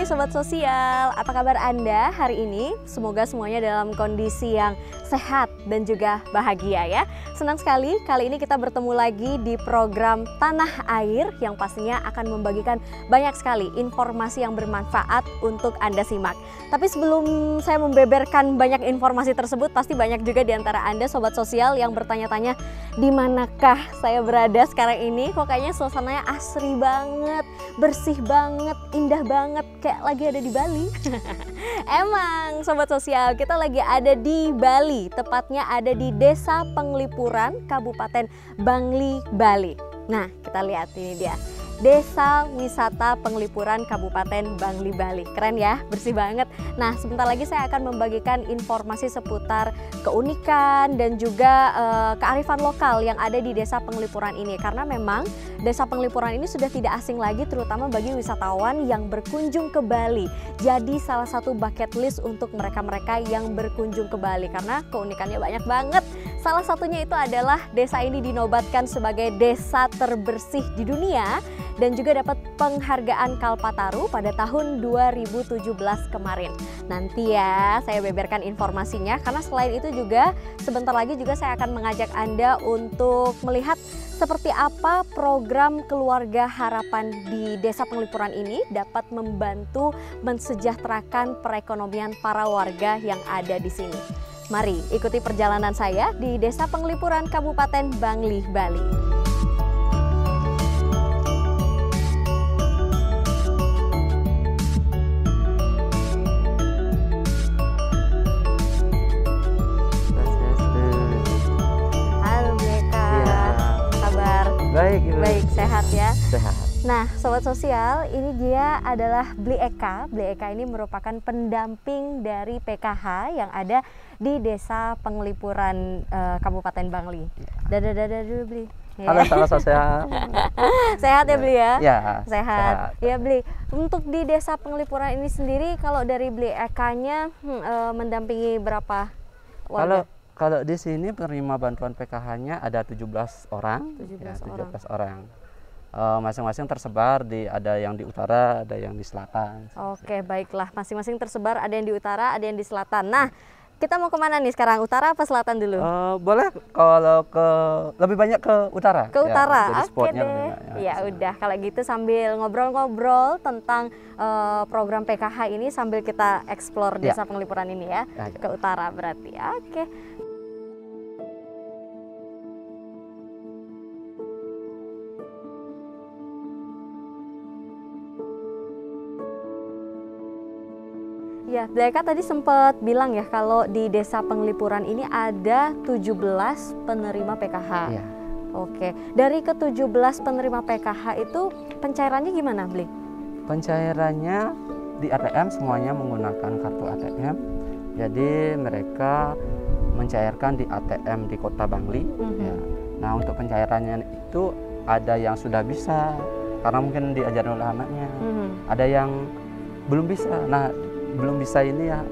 Sobat Sosial, apa kabar Anda hari ini? Semoga semuanya dalam kondisi yang sehat dan juga bahagia ya. Senang sekali kali ini kita bertemu lagi di program Tanah Air yang pastinya akan membagikan banyak sekali informasi yang bermanfaat untuk Anda simak. Tapi sebelum saya membeberkan banyak informasi tersebut, pasti banyak juga di antara Anda Sobat Sosial yang bertanya-tanya, di manakah saya berada sekarang ini? Kok kayaknya suasananya asri banget, bersih banget, indah banget, kayak lagi ada di Bali. Emang Sobat Sosial, kita lagi ada di Bali, tepatnya ada di Desa Penglipuran, Kabupaten Bangli, Bali. Nah, kita lihat ini dia. Desa Wisata Penglipuran Kabupaten Bangli, Bali. Keren ya, bersih banget. Nah, sebentar lagi saya akan membagikan informasi seputar keunikan dan juga kearifan lokal yang ada di Desa Penglipuran ini. Karena memang Desa Penglipuran ini sudah tidak asing lagi, terutama bagi wisatawan yang berkunjung ke Bali. Jadi salah satu bucket list untuk mereka-mereka yang berkunjung ke Bali, karena keunikannya banyak banget. Salah satunya itu adalah desa ini dinobatkan sebagai desa terbersih di dunia dan juga dapat penghargaan Kalpataru pada tahun 2017 kemarin. Nanti ya saya beberkan informasinya, karena selain itu juga sebentar lagi juga saya akan mengajak Anda untuk melihat seperti apa program Keluarga Harapan di Desa Penglipuran ini dapat membantu mensejahterakan perekonomian para warga yang ada di sini. Mari ikuti perjalanan saya di Desa Penglipuran Kabupaten Bangli, Bali. Baik, sehat ya? Sehat. Nah, Sobat Sosial, ini dia adalah Bli Eka. Bli Eka ini merupakan pendamping dari PKH yang ada di Desa Penglipuran Kabupaten Bangli. Dadah dulu, Bli. Halo, Sobat Sosial. Sehat ya, Bli ya? Ya, sehat. Ya, Bli. Untuk di Desa Penglipuran ini sendiri, kalau dari Bli Eka-nya mendampingi berapa warga? Kalau di sini penerima bantuan PKH-nya ada 17 orang. 17 orang. Masing-masing tersebar ada yang di utara, ada yang di selatan. Oke, baiklah. Masing-masing tersebar, ada yang di utara, ada yang di selatan. Nah, kita mau kemana nih sekarang? Utara apa selatan dulu? Boleh kalau lebih banyak ke utara. Ke utara, ya, oke deh. Ya udah, kalau gitu sambil ngobrol-ngobrol tentang program PKH ini sambil kita explore Desa Penglipuran ini ya. Ke utara berarti. Oke. Ya, Bli Eka tadi sempat bilang ya kalau di Desa Penglipuran ini ada 17 penerima PKH. Ya. Oke, dari ke-17 penerima PKH itu pencairannya gimana, Bli? Pencairannya di ATM, semuanya menggunakan kartu ATM. Jadi mereka mencairkan di ATM di Kota Bangli. Ya. Nah, untuk pencairannya itu ada yang sudah bisa karena mungkin diajarin oleh anaknya. Ada yang belum bisa. Nah, belum bisa ini ya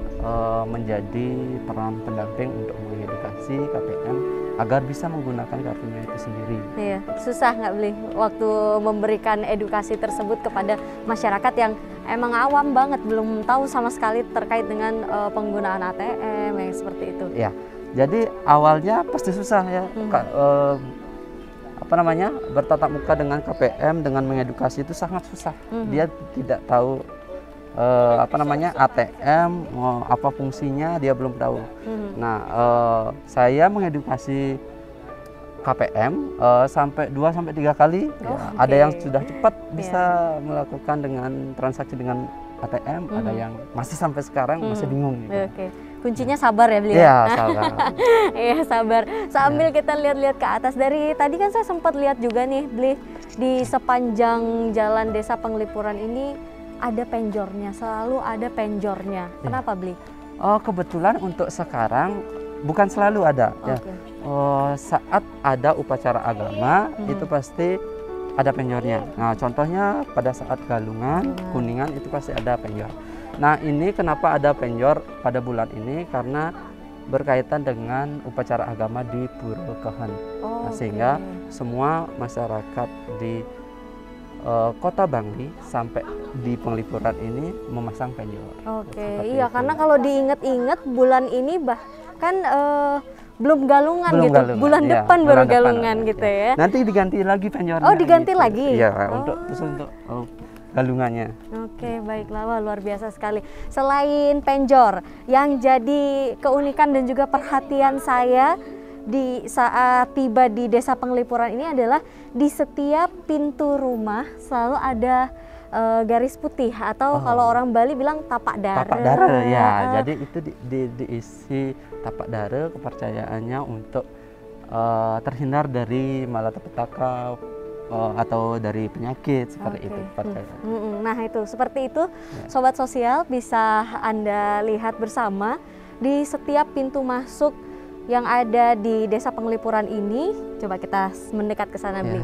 menjadi peran pendamping untuk mengedukasi KPM agar bisa menggunakan kartunya itu sendiri. Iya, susah nggak, Bli, waktu memberikan edukasi tersebut kepada masyarakat yang emang awam banget, belum tahu sama sekali terkait dengan penggunaan ATM yang seperti itu? Ya, jadi awalnya pasti susah ya. Bertatap muka dengan KPM, dengan mengedukasi itu sangat susah. Dia tidak tahu ATM, apa fungsinya, dia belum tahu. Nah, saya mengedukasi KPM sampai 2-3 kali. Ada yang sudah cepat bisa melakukan dengan transaksi dengan ATM, ada yang masih sampai sekarang masih bingung. Oke. Kuncinya sabar ya, Bli? Iya, sabar. Iya, sabar. Sambil kita lihat-lihat ke atas, dari tadi kan saya sempat lihat juga nih, Bli, di sepanjang jalan Desa Penglipuran ini ada penjornya, selalu ada penjornya. Kenapa, Bli? Kebetulan untuk sekarang bukan selalu ada. Ya. Saat ada upacara agama itu pasti ada penjornya. Nah, contohnya pada saat Galungan, Kuningan itu pasti ada penjor. Nah, ini kenapa ada penjor pada bulan ini? Karena berkaitan dengan upacara agama di Pura Kehen. Sehingga semua masyarakat di Kota Bangli sampai di Penglipuran ini memasang penjor. Oke, iya karena kalau diingat-ingat bulan ini bahkan belum galungan Belum gitu, galungan, bulan iya, depan baru bulan depan, galungan gitu ya. Nanti diganti lagi penjornya. Oh, diganti gitu. lagi? Iya, Oh. untuk galungannya. Oke, baiklah, wah, luar biasa sekali. Selain penjor, yang jadi keunikan dan juga perhatian saya di saat tiba di Desa Penglipuran ini adalah di setiap pintu rumah selalu ada garis putih atau kalau orang Bali bilang tapak dara. Tapak dara ya, jadi itu diisi tapak dara, kepercayaannya untuk terhindar dari malapetaka atau dari penyakit seperti itu. Nah itu, seperti itu Sobat Sosial bisa Anda lihat bersama di setiap pintu masuk yang ada di Desa Penglipuran ini. Coba kita mendekat ke sana, Bli.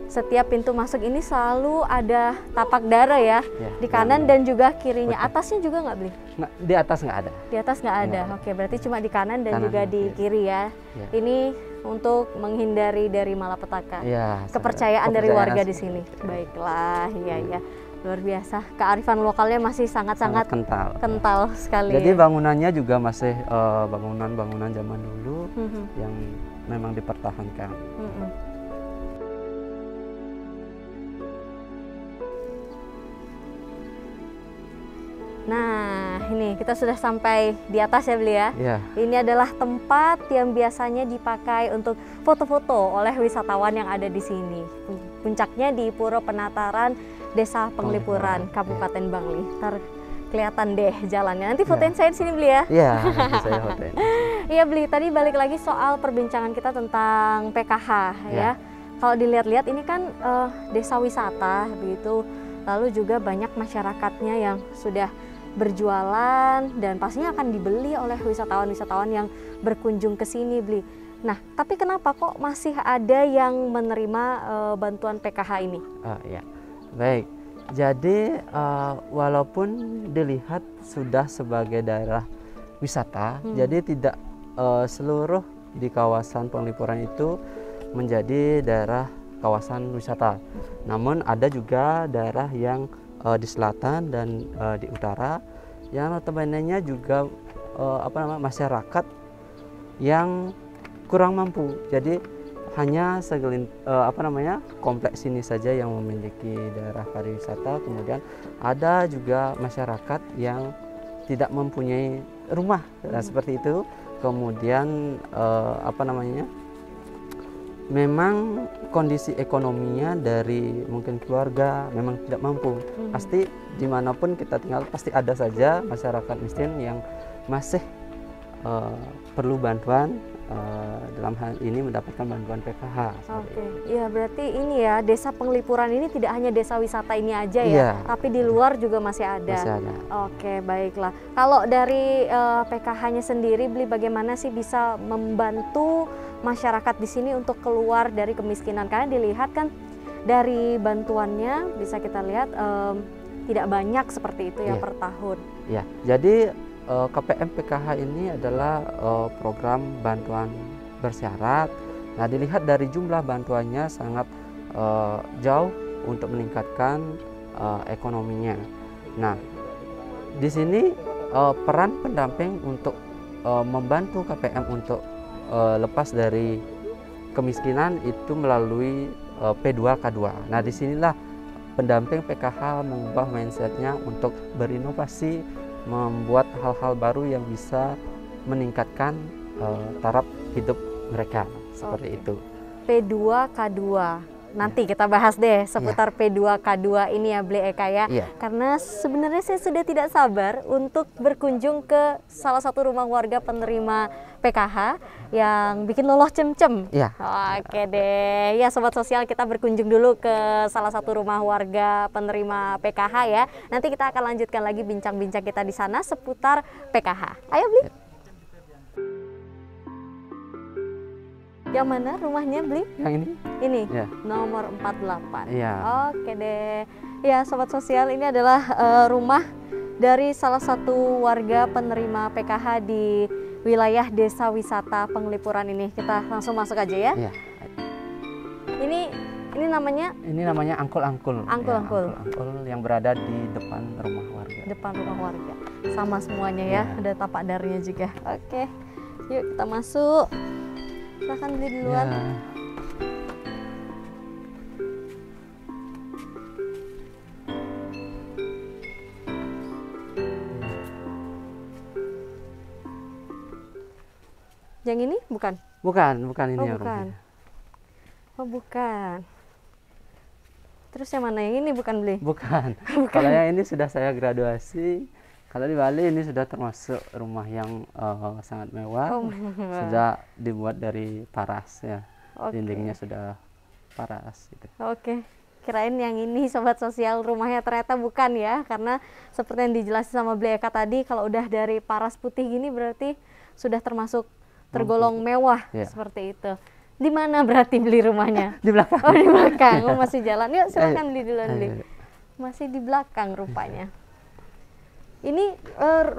Setiap pintu masuk ini selalu ada tapak dara ya, di kanan dan juga kirinya. Betul. Atasnya juga nggak, Bli? Nah, di atas nggak ada. Di atas nggak ada. Oke, berarti cuma di kanan dan juga di kiri ya. Ini untuk menghindari dari malapetaka. Kepercayaan dari warga di sini. Baiklah, iya. Luar biasa. Kearifan lokalnya masih sangat-sangat kental sekali. Jadi bangunannya juga masih bangunan-bangunan zaman dulu yang memang dipertahankan. Nah, ini kita sudah sampai di atas ya, Bli ya. Iya. Ini adalah tempat yang biasanya dipakai untuk foto-foto oleh wisatawan yang ada di sini. Puncaknya di Puro Penataran Desa Penglipuran, Kabupaten Bangli. Ntar kelihatan deh jalannya. Nanti fotoin saya di sini, Bli ya. Iya, saya fotoin. Iya, Bli. Tadi balik lagi soal perbincangan kita tentang PKH ya. Kalau dilihat-lihat ini kan desa wisata begitu. Lalu juga banyak masyarakatnya yang sudah berjualan dan pastinya akan dibeli oleh wisatawan-wisatawan yang berkunjung ke sini, Bli. Nah, tapi kenapa kok masih ada yang menerima bantuan PKH ini? Ya, baik. Jadi walaupun dilihat sudah sebagai daerah wisata, jadi tidak seluruh di kawasan Penglipuran itu menjadi daerah kawasan wisata. Namun ada juga daerah yang di selatan dan di utara yang notabene-nya juga masyarakat yang kurang mampu. Jadi hanya kompleks ini saja yang memiliki daerah pariwisata. Kemudian ada juga masyarakat yang tidak mempunyai rumah seperti itu. Kemudian memang kondisi ekonominya dari mungkin keluarga memang tidak mampu. Pasti dimanapun kita tinggal pasti ada saja masyarakat miskin yang masih perlu bantuan, dalam hal ini mendapatkan bantuan PKH. Oke, iya berarti ini ya Desa Penglipuran ini tidak hanya desa wisata ini aja ya, tapi di luar juga masih ada. Oke, baiklah. Kalau dari PKH-nya sendiri, Bli, bagaimana sih bisa membantu masyarakat di sini untuk keluar dari kemiskinan? Karena dilihat kan dari bantuannya bisa kita lihat tidak banyak seperti itu ya per tahun. Ya, jadi KPM PKH ini adalah program bantuan bersyarat. Nah, dilihat dari jumlah bantuannya sangat jauh untuk meningkatkan ekonominya. Nah, di sini peran pendamping untuk membantu KPM untuk lepas dari kemiskinan itu melalui P2K2. Nah, disinilah pendamping PKH mengubah mindsetnya untuk berinovasi, membuat hal-hal baru yang bisa meningkatkan taraf hidup mereka seperti itu. P2K2. Nanti kita bahas deh seputar P2K2 ini ya, Bli Eka ya. Karena sebenarnya saya sudah tidak sabar untuk berkunjung ke salah satu rumah warga penerima PKH yang bikin loloh cem-cem. Oke deh. Ya Sobat Sosial, kita berkunjung dulu ke salah satu rumah warga penerima PKH ya. Nanti kita akan lanjutkan lagi bincang-bincang kita di sana seputar PKH. Ayo, Bli. Yang mana rumahnya, Bli? Yang ini? Ini, nomor 48. Iya. Oke deh. Ya Sobat Sosial, ini adalah rumah dari salah satu warga penerima PKH di wilayah Desa Wisata Penglipuran ini. Kita langsung masuk aja ya. Ini Ini namanya angkul-angkul. Angkul-angkul. Ya, angkul-angkul yang berada di depan rumah warga. depan rumah warga. Sama semuanya ya, Iya. ada tapak darinya juga. Oke, yuk kita masuk. Silahkan beli duluan. Ya. Yang ini bukan? Bukan ini Oh, yang bukan. rumahnya. Oh, bukan. Terus yang mana yang ini bukan beli? Bukan. Kalau yang ini sudah saya graduasi. Kalau di Bali ini sudah termasuk rumah yang sangat mewah. Oh, Sudah dibuat dari paras ya. Oke. Dindingnya sudah paras gitu. Oke, kirain yang ini sobat sosial rumahnya ternyata bukan ya, karena seperti yang dijelasin sama Beli Eka tadi, kalau udah dari paras putih gini berarti sudah termasuk tergolong mewah Iya. seperti itu. Di mana berarti beli rumahnya? Di belakang. Oh, di belakang. Oh, masih jalan. Yuk silakan beli duluan beli. Ayo. Masih di belakang rupanya. Ini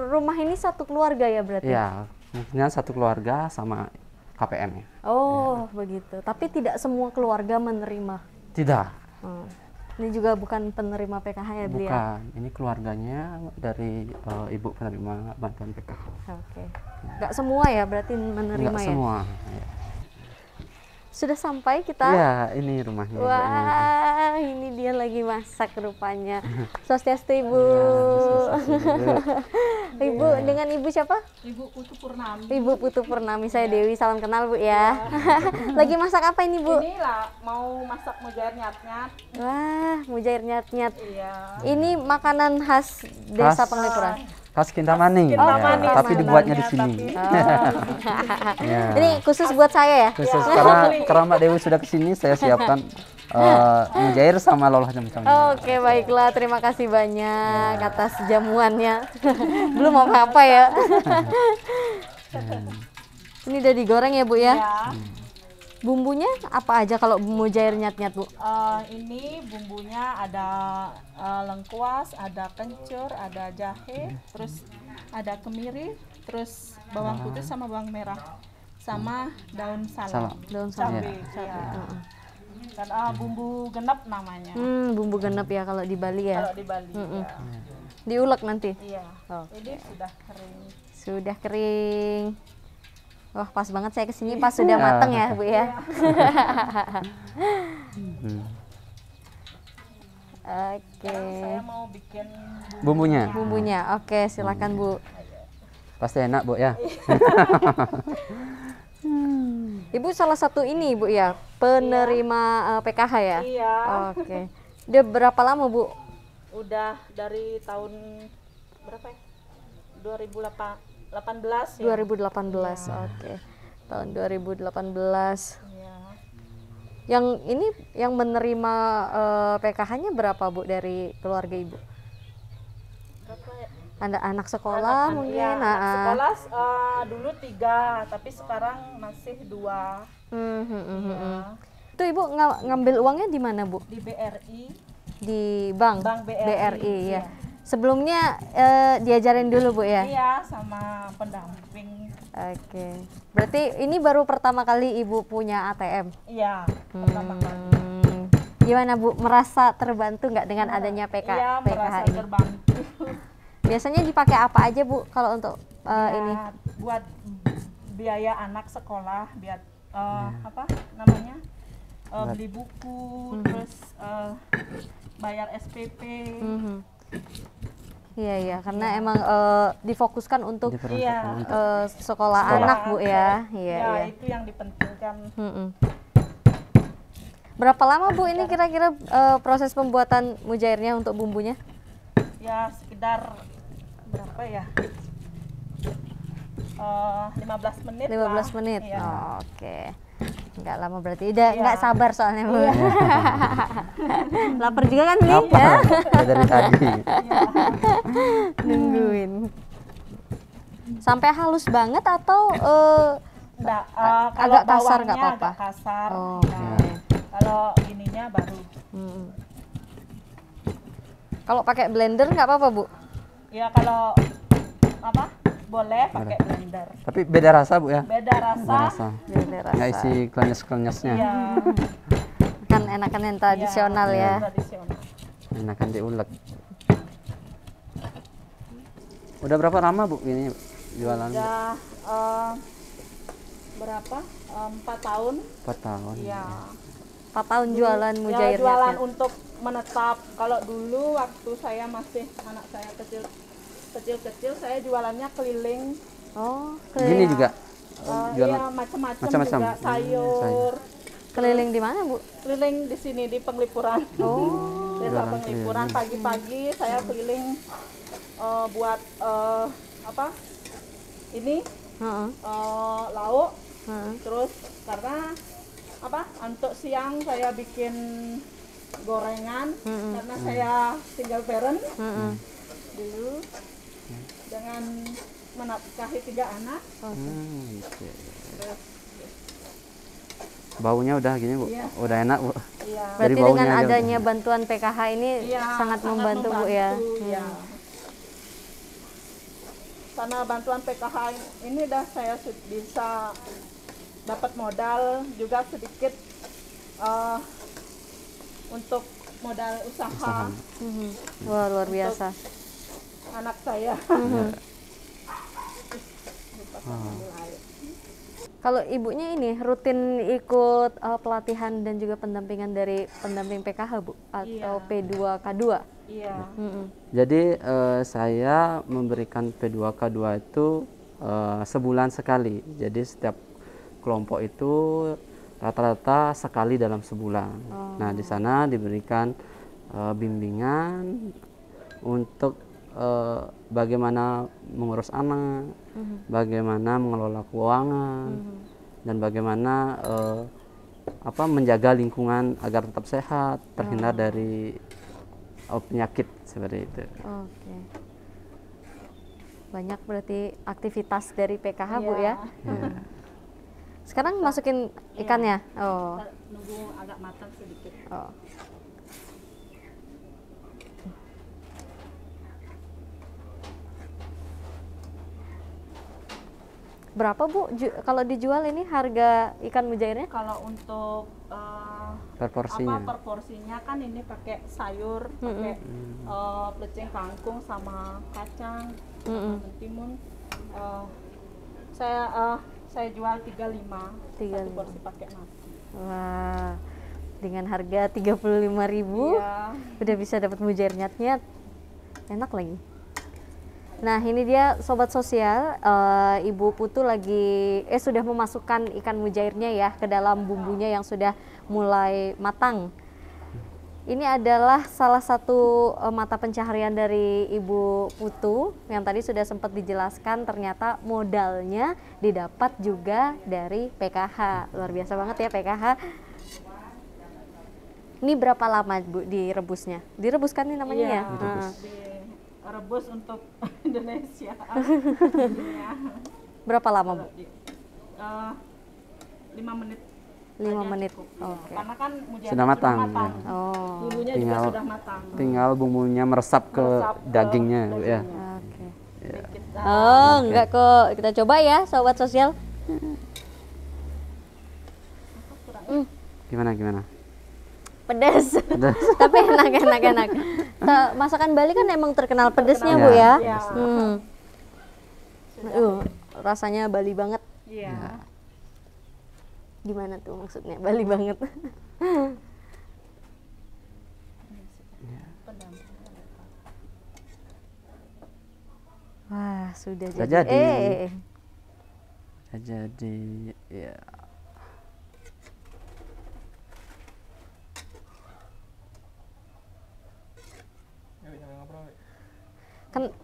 rumah ini satu keluarga ya berarti? Ya, mungkin satu keluarga sama KPM ya. Oh, begitu. Tapi tidak semua keluarga menerima. Tidak. Hmm. Ini juga bukan penerima PKH ya, Beli ya? Bukan. Ini keluarganya dari ibu penerima bantuan PKH. Oke. Nggak semua ya berarti menerima Enggak ya? semua. Ya. Sudah sampai kita? Ya, ini rumahnya. Mbak, ini. Wah, ini dia lagi masak rupanya. Swastiastu Ibu. Ya, Ibu. Ibu dengan Ibu siapa? Ibu Putu Purnami. Ibu Putu Purnami, saya Dewi, salam kenal Bu ya. Lagi masak apa ini Bu? Inilah mau masak mujair nyat-nyat. Wah, mujair nyat-nyat. Iya. Ini makanan khas Desa Khas. Penglipuran. Khas Kintamani. Kintamani Ya, tapi dibuatnya di sebenarnya, sini. Ya. Ini khusus buat saya ya? Khusus karena Mbak Dewi sudah kesini, saya siapkan mujair sama lolah cemcem. Oke, baiklah. Terima kasih banyak atas jamuannya. Belum apa-apa ya. Ini udah digoreng ya Bu ya? Ya. Bumbunya apa aja kalau mujair nyat-nyat Bu? Ini bumbunya ada lengkuas, ada kencur, ada jahe, terus ada kemiri, terus bawang putih sama bawang merah, sama daun salam. Daun salam. Cabai. Iya. Dan bumbu genep namanya. Bumbu genep ya kalau di Bali ya. Kalau di Bali. Ya. Diulek nanti. Iya. Oh. Ini sudah kering. Sudah kering. Wah, pas banget saya kesini pas sudah mateng ya Bu ya. Oke. Saya mau bikin Bumbunya Bumbunya. Oke, silakan Bu. pasti enak, Bu ya. Ibu salah satu ini Bu ya, penerima PKH ya? Iya. Oke. Udah berapa lama Bu? Udah dari tahun berapa ya? 2018 ya. 2018. Oke. Tahun 2018. Iya. Yang ini yang menerima PKH-nya berapa Bu dari keluarga Ibu? Berapa ya? Ada anak sekolah mungkin? Iya, anak Ah, ah. sekolah dulu 3, tapi sekarang masih 2. Iya. Itu Ibu ngambil uangnya di mana Bu? Di BRI. Di bank? Bank BRI, BRI ya. iya. Sebelumnya diajarin dulu Bu ya? Iya, sama pendamping. Oke. Berarti ini baru pertama kali Ibu punya ATM? Iya, pertama kali. Gimana Bu, merasa terbantu nggak dengan adanya Iya, PKH merasa ini? terbantu. Biasanya dipakai apa aja Bu kalau untuk ini? Ya, buat biaya anak sekolah, biar apa namanya? Beli buku, terus bayar SPP. Iya iya, karena emang difokuskan untuk Iya. sekolah anak Bu ya. Iya Ya, iya. itu yang dipentingkan. Berapa lama Bu ini kira-kira proses pembuatan mujairnya untuk bumbunya? Ya, sekitar berapa ya? 15 menit 15 lah. menit. Iya. Oh, oke. Nggak lama berarti. Udah Iya. nggak sabar soalnya Bu. Lapar juga kan Li? Apa? Ya? Ya, dari tadi. Nungguin. Sampai halus banget atau Nggak, agak kalau kasar nggak bawangnya apa-apa? agak kasar. Oh, Nah, oke. kalau ininya baru. Kalau pakai blender nggak apa-apa Bu? Ya kalau apa? Boleh pakai blender. Tapi beda rasa, Bu ya. Beda rasa. Beda rasa. Blender Nggak rasa. isi klenyes-klenyesnya. Iya. enakan yang tradisional ya. Tradisional. Enakan diulek. Udah berapa lama Bu ini jualan? Udah berapa? 4 tahun. 4 tahun. Iya. 4 tahun jualan Ya, mujair jualan nyat-nyat. untuk menetap. Kalau dulu waktu saya masih anak saya kecil-kecil saya jualannya keliling. Oh, Gini juga. Iya, macam-macam juga sayur. keliling di mana Bu? Keliling di sini di Penglipuran. Oh, Desa Jualan Penglipuran pagi-pagi saya keliling buat apa? Ini heeh, lauk. heeh. Terus karena apa? Untuk siang saya bikin gorengan karena saya single parent Heeh. dulu dengan menafkahi 3 anak. Gitu. Terus Baunya udah gini Bu, Iya. udah enak Bu. iya. Dari Berarti baunya dengan aja adanya bantuan PKH ini Iya, sangat membantu Bu ya. Iya. Karena bantuan PKH ini dah saya bisa dapat modal juga sedikit untuk modal usaha Mhm. Wah, luar biasa. anak saya. Kalau ibunya ini rutin ikut pelatihan dan juga pendampingan dari pendamping PKH Bu atau Iya. P2K2. Iya. Mm-mm. Jadi saya memberikan P2K2 itu sebulan sekali. Jadi setiap kelompok itu rata-rata sekali dalam sebulan. Nah, di sana diberikan bimbingan untuk bagaimana mengurus anak, bagaimana mengelola keuangan, dan bagaimana menjaga lingkungan agar tetap sehat, terhindar dari penyakit seperti itu. Oke. Banyak berarti aktivitas dari PKH Bu ya. Iya. Sekarang masukin ikannya. Oh. Nunggu agak matang sedikit. Oh. Berapa Bu kalau dijual ini harga ikan mujairnya? Kalau untuk Per porsinya. per porsinya kan ini pakai sayur, pakai plecing kangkung sama kacang, sama mentimun. Saya jual 35 satu porsi pakai nasi. Wah. Dengan harga 35.000 Iya. udah bisa dapat mujair nyat-nyat. Enak lagi. Nah, ini dia sobat sosial, Ibu Putu lagi sudah memasukkan ikan mujairnya ya ke dalam bumbunya yang sudah mulai matang. Ini adalah salah satu mata pencaharian dari Ibu Putu yang tadi sudah sempat dijelaskan, ternyata modalnya didapat juga dari PKH. Luar biasa banget ya PKH. Ini berapa lama Bu direbusnya? Direbuskan nih namanya Iya, ya? direbus untuk Indonesia. Berapa lama Bu? 5 menit. 5 menit. Cukup, Oke. ya. Karena kan mujairnya Sudah matang, ya. Oh. Bumbunya juga Tinggal- sudah matang. Tinggal bumbunya meresap ke Meresap ke dagingnya Bu, ya. Oke. Kita Oh, enggak kok. Kita coba ya, sobat sosial. Gimana? Pedas. Pedas. Tapi enak. Masakan Bali kan emang terkenal pedesnya Bu ya. Iya. Rasanya Bali banget. Iya. Gimana tuh maksudnya? Bali banget. Wah, sudah Sudah jadi. jadi. Jadi ya.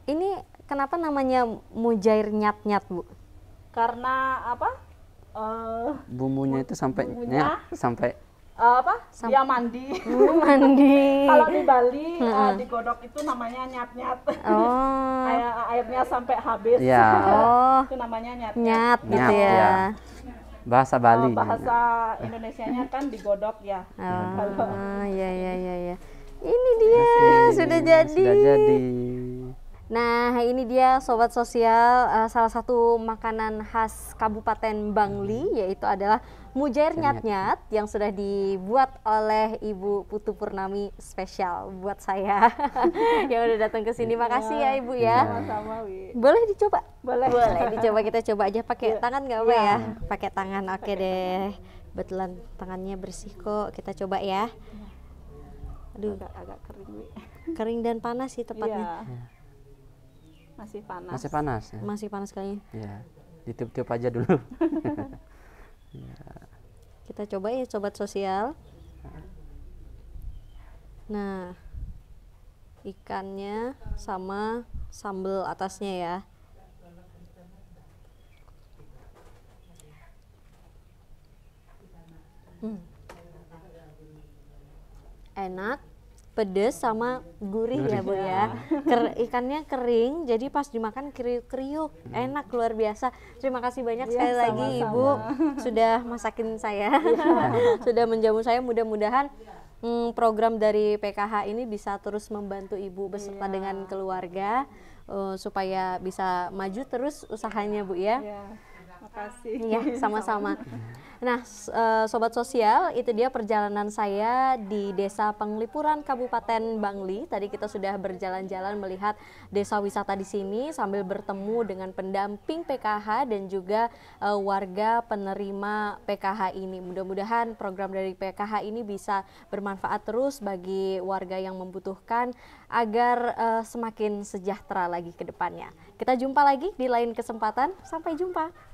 Ini kenapa namanya mujair nyat-nyat Bu? Karena apa? Bumbunya itu sampai Bumbunya? sampai Dia mandi. Mandi. Kalau di Bali digodok itu namanya nyat-nyat. Oh. Airnya sampai habis. ya Oh, Itu namanya nyat-nyat. nyat gitu Nyat, ya. ya. bahasa Bali. Bahasa Indonesianya kan digodok ya. Oh, iya. Ini dia sudah jadi. Sudah jadi. Nah, ini dia Sobat Sosial, salah satu makanan khas Kabupaten Bangli, yaitu adalah mujair nyat-nyat yang sudah dibuat oleh Ibu Putu Purnami spesial buat saya yang udah datang ke sini. Makasih ya Ibu ya. Sama-sama, Wi. Boleh dicoba? Boleh. Boleh dicoba, kita coba aja pakai tangan nggak apa Iya. ya? Pakai tangan, oke deh. Kebetulan tangannya bersih kok, kita coba ya. Aduh, Agak kering, Wi. kering dan panas sih tepatnya. Iya. Masih panas. Masih panas ya. Masih panas kayaknya. Ya, ditiup-tiup aja dulu. Kita coba ya Sobat Sosial. Nah, ikannya sama sambal atasnya ya. Enak, pedes sama gurih ya Bu ya. Ikannya kering, jadi pas dimakan kriuk-kriuk, enak luar biasa. Terima kasih banyak sekali lagi Ibu sudah masakin saya, sudah menjamu saya. Mudah-mudahan program dari PKH ini bisa terus membantu Ibu beserta dengan keluarga supaya bisa maju terus usahanya Bu ya. Iya. Makasih. Iya, sama-sama. Nah, Sobat Sosial, itu dia perjalanan saya di Desa Penglipuran Kabupaten Bangli. Tadi kita sudah berjalan-jalan melihat desa wisata di sini sambil bertemu dengan pendamping PKH dan juga warga penerima PKH ini. Mudah-mudahan program dari PKH ini bisa bermanfaat terus bagi warga yang membutuhkan agar semakin sejahtera lagi ke depannya. Kita jumpa lagi di lain kesempatan. Sampai jumpa.